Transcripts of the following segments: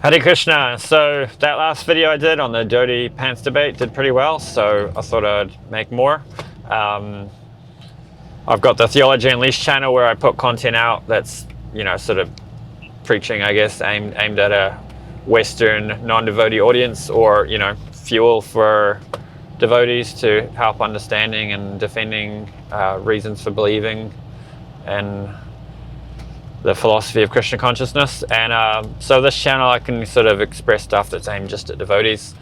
Hare Krishna. So that last video I did on the Dhoti pants debate did pretty well, so I thought I'd make more. I've got the Theology Unleashed channel where I put content out that's, sort of preaching, I guess, aimed at a Western non-devotee audience, or, fuel for devotees to help understanding and defending reasons for believing and the philosophy of Krishna consciousness. And so this channel I can sort of express stuff that's aimed just at devotees.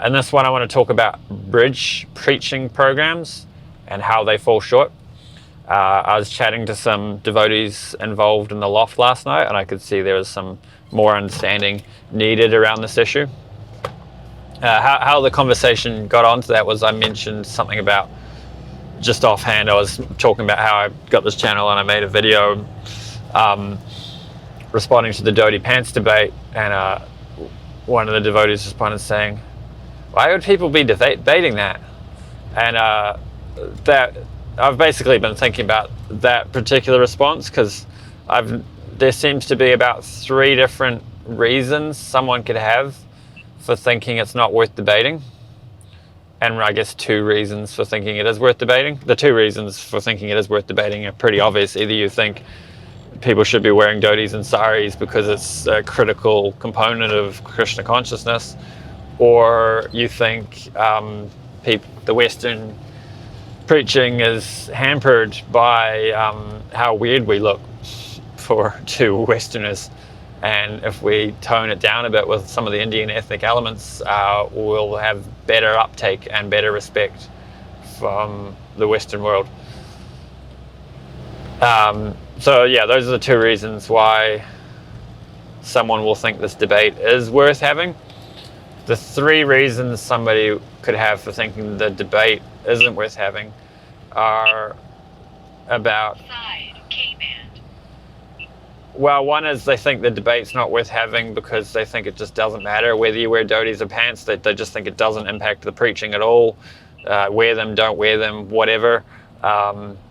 In this one I want to talk about bridge preaching programs and how they fall short. I was chatting to some devotees involved in the loft last night, and I could see there was some more understanding needed around this issue. How the conversation got onto that was I mentioned something about, just offhand, I was talking about how I got this channel and I made a video responding to the Dhoti pants debate, and one of the devotees responded saying, why would people be debating that? And that I've basically been thinking about that particular response, because there seems to be about 3 different reasons someone could have for thinking it's not worth debating, and I guess 2 reasons for thinking it is worth debating. The 2 reasons for thinking it is worth debating are pretty obvious. Either you think people should be wearing dhotis and saris because it's a critical component of Krishna consciousness, or you think the Western preaching is hampered by how weird we look to Westerners, and if we tone it down a bit with some of the Indian ethnic elements, we'll have better uptake and better respect from the Western world. So yeah, those are the 2 reasons why someone will think this debate is worth having. The 3 reasons somebody could have for thinking the debate isn't worth having are about... Well, one is they think the debate's not worth having because they think it just doesn't matter whether you wear dhotis or pants. They just think it doesn't impact the preaching at all. Wear them, don't wear them, whatever.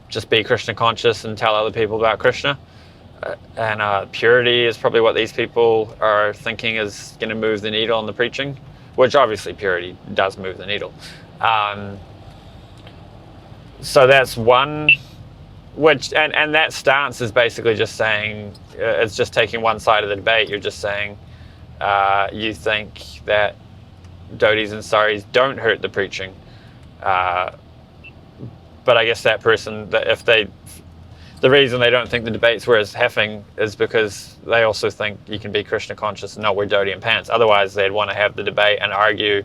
Just be Krishna conscious and tell other people about Krishna. And purity is probably what these people are thinking is going to move the needle on the preaching, which obviously purity does move the needle. So that's one, and that stance is basically just saying, it's just taking one side of the debate. You're just saying you think that dhotis and saris don't hurt the preaching. But I guess that person, the reason they don't think the debate's worth having is because they also think you can be Krishna conscious and not wear dhoti and pants. Otherwise, they'd want to have the debate and argue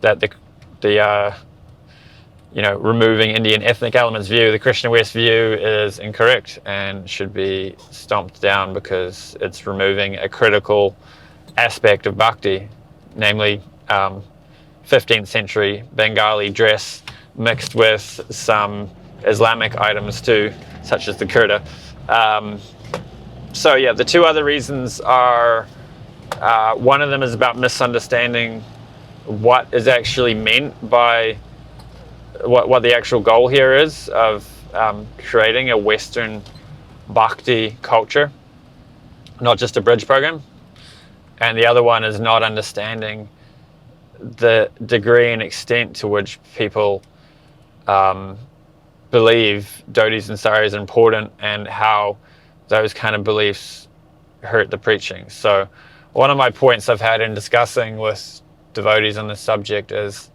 that the removing Indian ethnic elements view, the Krishna West view, is incorrect and should be stomped down because it's removing a critical aspect of bhakti, namely 15th century Bengali dress mixed with some Islamic items too, such as the kurta. So yeah, the 2 other reasons are, one of them is about misunderstanding what is actually meant by what the actual goal here is of creating a Western bhakti culture, not just a bridge program. And the other one is not understanding the degree and extent to which people believe dhotis and saris are important and how those kind of beliefs hurt the preaching. So one of my points I've had in discussing with devotees on this subject is,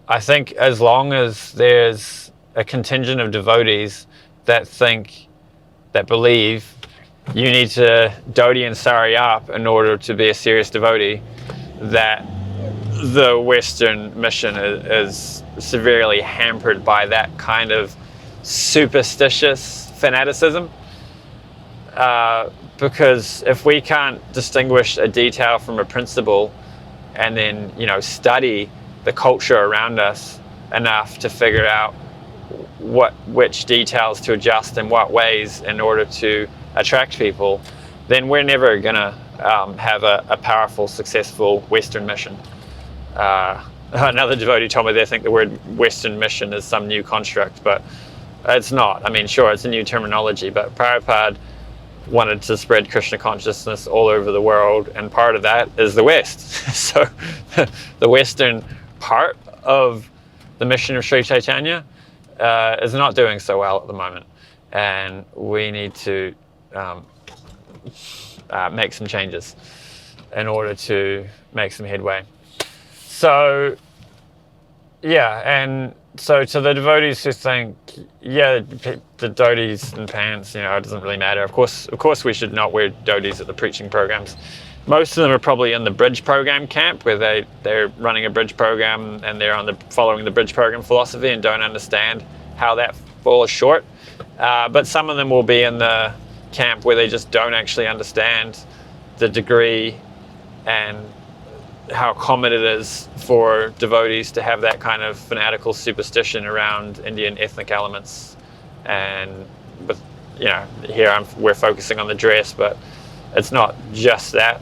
I think as long as there's a contingent of devotees that believe you need to dhoti and sari up in order to be a serious devotee, that the Western mission is severely hampered by that kind of superstitious fanaticism. Because if we can't distinguish a detail from a principle and then, study the culture around us enough to figure out which details to adjust in what ways in order to attract people, then we're never going to have a powerful, successful Western mission. Another devotee told me they think the word Western mission is some new construct, but it's not. I mean, sure, it's a new terminology, but Prabhupada wanted to spread Krishna consciousness all over the world, and part of that is the West. So the Western part of the mission of Sri Chaitanya is not doing so well at the moment, and we need to make some changes in order to make some headway. So yeah, and so to the devotees who think, yeah, the dhotis and pants, it doesn't really matter. Of course we should not wear dhotis at the preaching programs. Most of them are probably in the bridge program camp, where they're running a bridge program and they're following the bridge program philosophy and don't understand how that falls short. But some of them will be in the camp where they just don't actually understand the degree and how common it is for devotees to have that kind of fanatical superstition around Indian ethnic elements. And but here we're focusing on the dress, but it's not just that.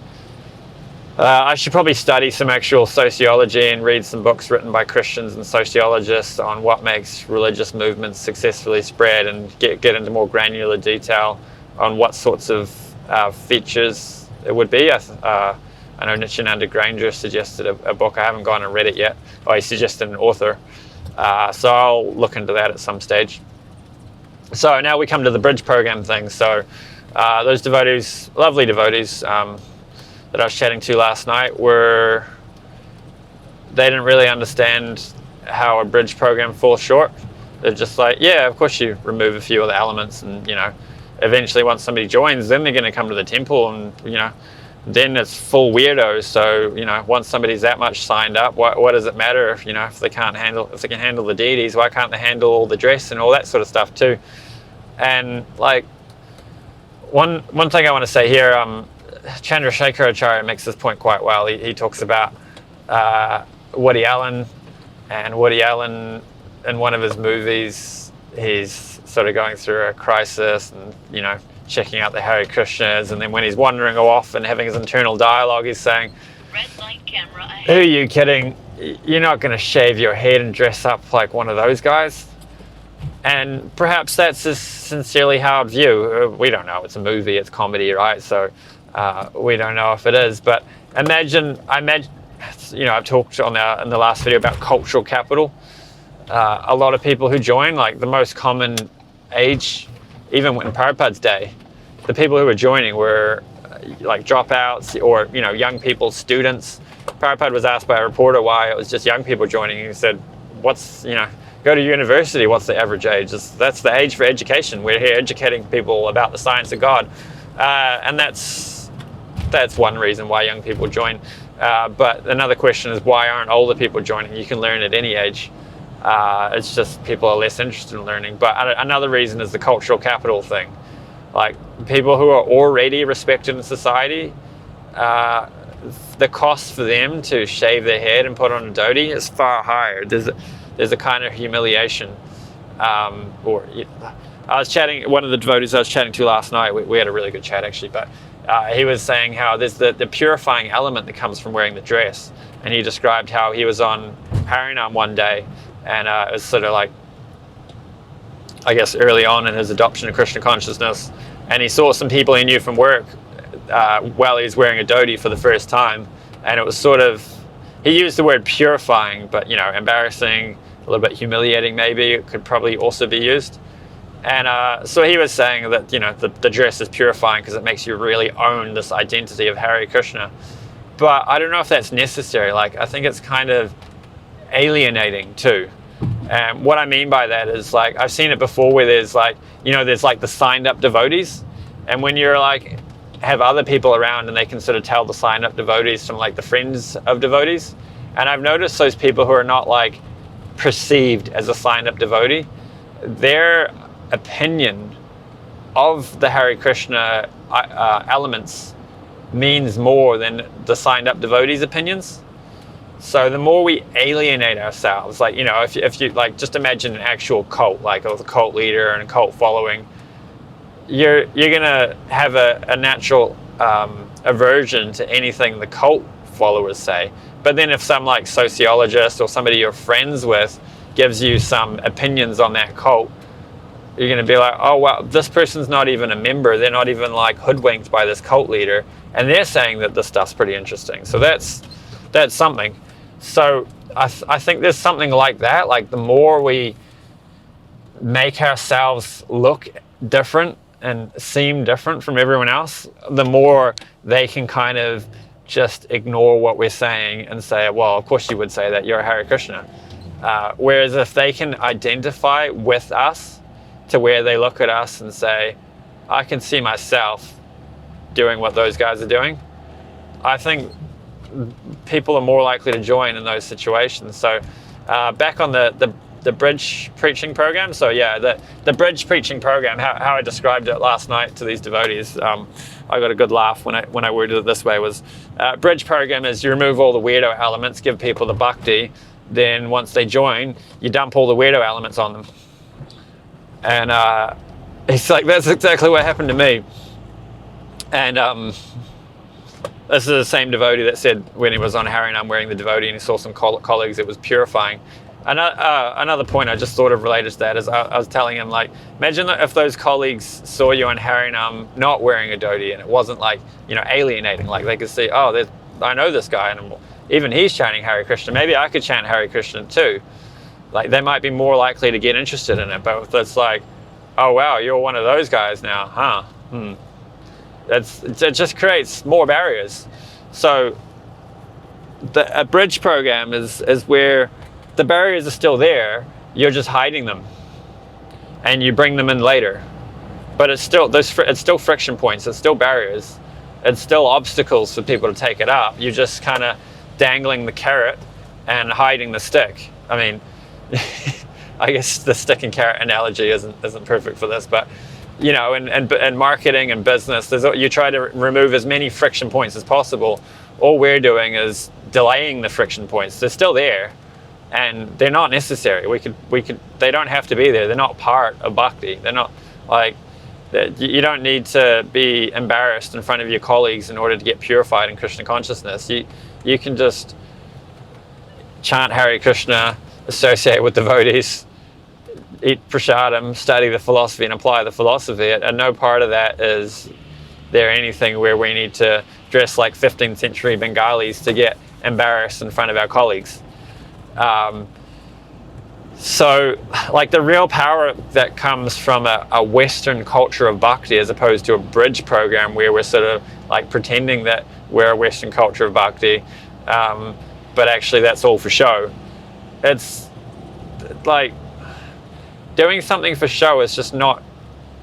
I should probably study some actual sociology and read some books written by Christians and sociologists on what makes religious movements successfully spread, and get into more granular detail on what sorts of features it would be. I know Nityananda Granger suggested a book. I haven't gone and read it yet. He suggested an author. So I'll look into that at some stage. So now we come to the bridge program thing. So those devotees, lovely devotees that I was chatting to last night, they didn't really understand how a bridge program falls short. They're just like, yeah, of course you remove a few of the elements, and eventually once somebody joins, then they're going to come to the temple, and then it's full weirdos. So once somebody's that much signed up, what does it matter if they can handle the deities? Why can't they handle all the dress and all that sort of stuff too? And like one thing I want to say here, Chandrasekhar Acharya makes this point quite well. He talks about Woody Allen, and Woody Allen in one of his movies, he's sort of going through a crisis and checking out the Hare Krishnas, and then when he's wandering off and having his internal dialogue, he's saying, "Red light camera ahead. Who are you kidding? You're not going to shave your head and dress up like one of those guys." And perhaps that's just sincerely how I'd view. We don't know. It's a movie. It's comedy, right? So we don't know if it is. But I imagine. I've talked in the last video about cultural capital. A lot of people who join, like the most common age, even in Prabhupada's day, the people who were joining were like dropouts or young people, students. Prabhupada was asked by a reporter why it was just young people joining. He said, go to university, what's the average age? That's the age for education. We're here educating people about the science of God. And that's one reason why young people join. But another question is, why aren't older people joining? You can learn at any age. It's just people are less interested in learning. But another reason is the cultural capital thing. Like people who are already respected in society, the cost for them to shave their head and put on a dhoti is far higher. There's a kind of humiliation. I was chatting, one of the devotees I was chatting to last night, we had a really good chat actually, but he was saying how there's the purifying element that comes from wearing the dress. And he described how he was on Harinam one day, and it was sort of like, I guess early on in his adoption of Krishna consciousness, and he saw some people he knew from work while he was wearing a dhoti for the first time, and it was sort of, he used the word purifying, but embarrassing, a little bit humiliating maybe, it could probably also be used. And so he was saying that the dress is purifying because it makes you really own this identity of Hare Krishna. But I don't know if that's necessary. Like, I think it's kind of alienating too. And what I mean by that is, like, I've seen it before where there's like, there's like the signed up devotees. And when you're like, have other people around and they can sort of tell the signed up devotees from like the friends of devotees. And I've noticed those people who are not like perceived as a signed up devotee, their opinion of the Hare Krishna elements means more than the signed up devotees' opinions. So the more we alienate ourselves, like, if you like, just imagine an actual cult, like with a cult leader and a cult following, you're gonna have a natural aversion to anything the cult followers say. But then if some like sociologist or somebody you're friends with gives you some opinions on that cult, you're going to be like, oh wow, this person's not even a member, they're not even like hoodwinked by this cult leader, and they're saying that this stuff's pretty interesting. So that's something. So I think there's something like that. Like the more we make ourselves look different and seem different from everyone else, the more they can kind of just ignore what we're saying and say, well, of course you would say that, you're a Hare Krishna. Whereas if they can identify with us to where they look at us and say, I can see myself doing what those guys are doing, I think people are more likely to join in those situations. So back on the bridge preaching program. So yeah, the bridge preaching program, how I described it last night to these devotees, I got a good laugh when I worded it this way, was bridge program is you remove all the weirdo elements, give people the bhakti, then once they join, you dump all the weirdo elements on them. And he's like, that's exactly what happened to me. And this is the same devotee that said when he was on Harinam wearing the devotee and he saw some colleagues, it was purifying. Another point I just thought of related to that is I was telling him, like, imagine if those colleagues saw you on Harinam not wearing a dhoti and it wasn't like, alienating. Like they could see, oh, I know this guy and even he's chanting Hare Krishna. Maybe I could chant Hare Krishna too. Like they might be more likely to get interested in it. But if it's like, oh wow, you're one of those guys now, huh? It just creates more barriers. So a bridge program is where the barriers are still there, you're just hiding them and you bring them in later, but it's still friction points, it's still barriers, it's still obstacles for people to take it up. You're just kind of dangling the carrot and hiding the stick. I mean, I guess the stick and carrot analogy isn't perfect for this, but in marketing and business, you try to remove as many friction points as possible. All we're doing is delaying the friction points. They're still there and they're not necessary. They don't have to be there. They're not part of bhakti. They're not like, you don't need to be embarrassed in front of your colleagues in order to get purified in Krishna consciousness. You can just chant Hare Krishna, associate with devotees, eat prasadam, study the philosophy and apply the philosophy, and no part of that is there anything where we need to dress like 15th century Bengalis to get embarrassed in front of our colleagues. So like the real power that comes from a Western culture of bhakti as opposed to a bridge program where we're sort of like pretending that we're a Western culture of bhakti, but actually that's all for show. It's like doing something for show is just not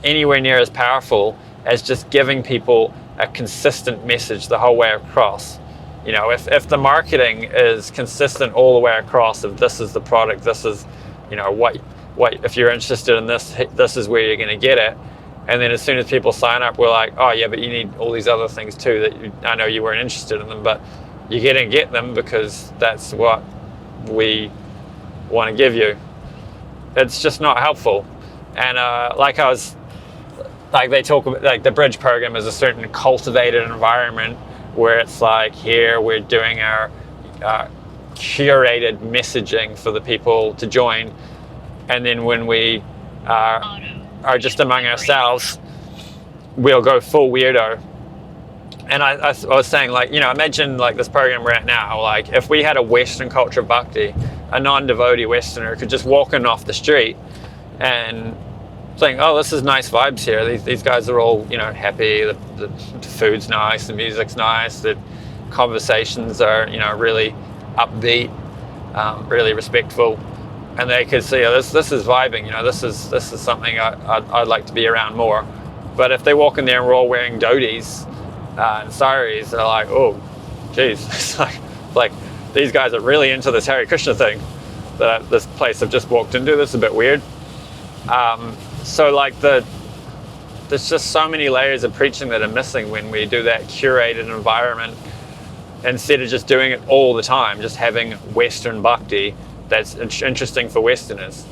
anywhere near as powerful as just giving people a consistent message the whole way across. If the marketing is consistent all the way across, if this is the product, this is, what if you're interested in this is where you're going to get it. And then as soon as people sign up, we're like, oh yeah, but you need all these other things too that I know you weren't interested in them, but you're going to get them because that's what we want to give you. It's just not helpful. And they talk about, like, the bridge program is a certain cultivated environment where it's like, here we're doing our curated messaging for the people to join, and then when we are just among ourselves, we'll go full weirdo. And I was saying, like, imagine like this program we're at now, like if we had a Western culture of bhakti, a non-devotee Westerner could just walk in off the street and saying, oh, this is nice vibes here. These guys are all, happy. The food's nice, the music's nice, the conversations are, really upbeat, really respectful, and they could see, oh, this is vibing. This is something I'd like to be around more. But if they walk in there and we're all wearing dhotis and saris, they're like, oh, geez, it's like these guys are really into this Hare Krishna thing that this place I've just walked into. This is a bit weird. So like there's just so many layers of preaching that are missing when we do that curated environment instead of just doing it all the time, just having Western bhakti that's interesting for Westerners.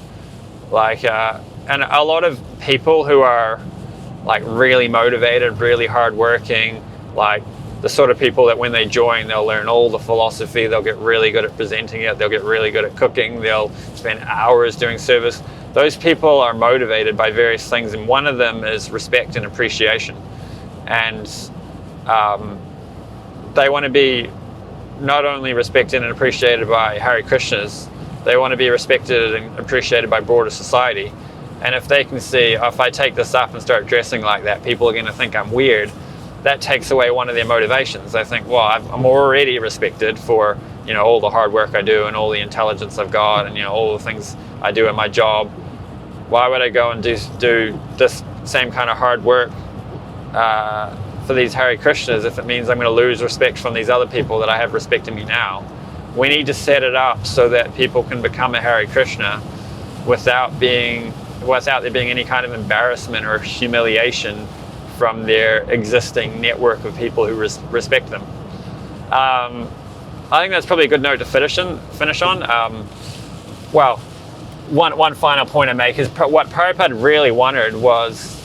Like, and a lot of people who are like really motivated, really hardworking, like the sort of people that when they join, they'll learn all the philosophy, they'll get really good at presenting it, they'll get really good at cooking, they'll spend hours doing service. Those people are motivated by various things, and one of them is respect and appreciation. And they want to be not only respected and appreciated by Hare Krishnas, they want to be respected and appreciated by broader society. And if they can see, oh, if I take this up and start dressing like that, people are going to think I'm weird, that takes away one of their motivations. They think, well, I'm already respected for, you know, all the hard work I do and all the intelligence I've got and, you know, all the things I do in my job. Why would I go and do this same kind of hard work for these Hare Krishnas if it means I'm going to lose respect from these other people that I have respecting me now? We need to set it up so that people can become a Hare Krishna without there being any kind of embarrassment or humiliation from their existing network of people who respect them. I think that's probably a good note to finish on. Well, one final point I make is what Prabhupada really wanted was,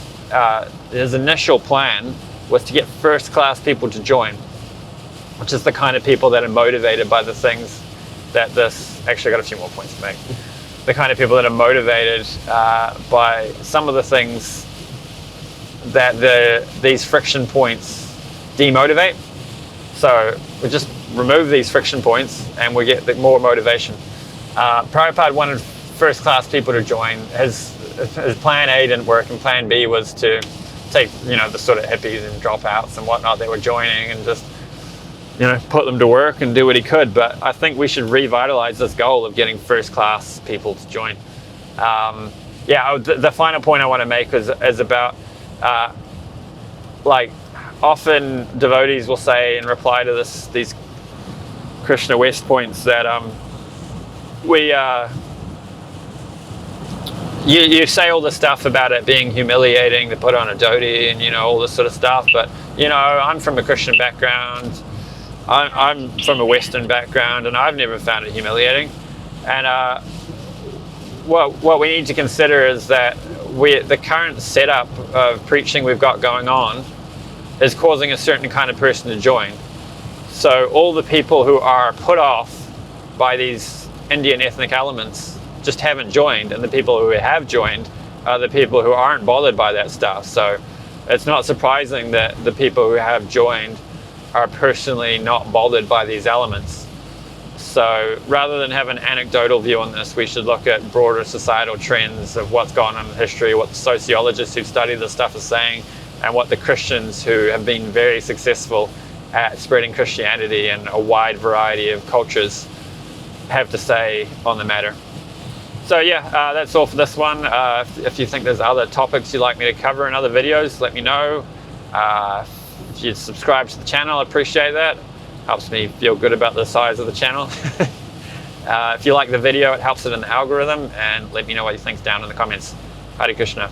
his initial plan was to get first-class people to join, which is the kind of people that are motivated by the things that this... Actually, I got a few more points to make. The kind of people that are motivated by some of the things that these friction points demotivate. So we just remove these friction points and we get more motivation. Prabhupada wanted first-class people to join. His plan A didn't work, and plan B was to take, you know, the sort of hippies and dropouts and whatnot that were joining and just, you know, put them to work and do what he could. But I think we should revitalize this goal of getting first-class people to join. The final point I want to make is about like often devotees will say in reply to these Krishna West points that you say all the stuff about it being humiliating to put on a dhoti and, you know, all this sort of stuff, but, you know, I'm from a Christian background, I'm from a Western background, and I've never found it humiliating. And what we need to consider is that the current setup of preaching we've got going on is causing a certain kind of person to join. So all the people who are put off by these Indian ethnic elements just haven't joined, and the people who have joined are the people who aren't bothered by that stuff. So it's not surprising that the people who have joined are personally not bothered by these elements. So rather than have an anecdotal view on this, we should look at broader societal trends of what's gone on in history, what the sociologists who study this stuff are saying, and what the Christians who have been very successful at spreading Christianity in a wide variety of cultures have to say on the matter. So yeah, that's all for this one. If you think there's other topics you'd like me to cover in other videos, let me know. If you subscribe to the channel, I appreciate that. Helps me feel good about the size of the channel. If you like the video, it helps it in the algorithm, and let me know what you think down in the comments. Hare Krishna.